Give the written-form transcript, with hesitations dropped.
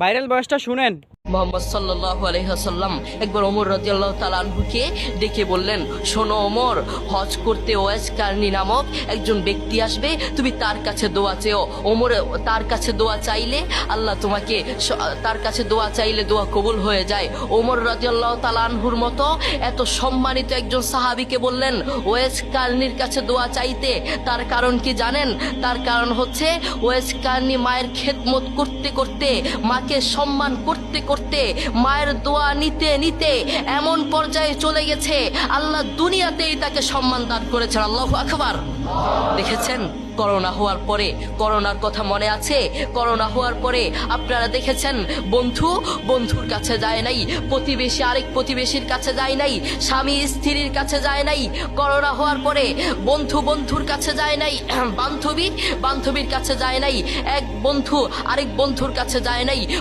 Viral বয়সটা শুনেন। মোহাম্মদ সাল্লাল্লাহু আলাইহি ওয়াসাল্লাম একবার ওমর রাদিয়াল্লাহু তাআলা আনহুকে ডেকে বললেন, শোনো ওমর, হজ করতে ওয়াইস কারনী নামক একজন ব্যক্তি আসবে, তুমি তার কাছে দোয়া চেও। ওমর তার কাছে দোয়া চাইলে আল্লাহ তোমাকে, তার কাছে দোয়া চাইলে দোয়া কবুল হয়ে যায়। ওমর রাদিয়াল্লাহু তাআলা আনহুর মতো এত সম্মানিত একজন সাহাবীকে বললেন ওয়াইস কারনীর কাছে দোয়া চাইতে। তার কারণ কি জানেন? তার কারণ হচ্ছে ওয়াইস কারনী মায়ের খেদমত করতে করতে, মাকে সম্মান করতে করতে, মায়ের দোয়া নিতে নিতে এমন পর্যায়ে চলে গেছে আল্লাহ দুনিয়াতেই তাকে সম্মান দান করেছেন। আল্লাহু আকবার। দেখেছেন করোনা হওয়ার পরে, করোনার কথা মনে আছে? করোনা হওয়ার পরে আপনারা দেখেছেন বন্ধুর কাছে যায় নাই, প্রতিবেশী আরেক প্রতিবেশীর কাছে যায় নাই, স্বামী স্ত্রীর কাছে যায় নাই। করোনা হওয়ার পরে বন্ধুর কাছে যায় নাই, বান্ধবীর কাছে যায় নাই, এক বন্ধু আরেক বন্ধুর কাছে যায় নাই।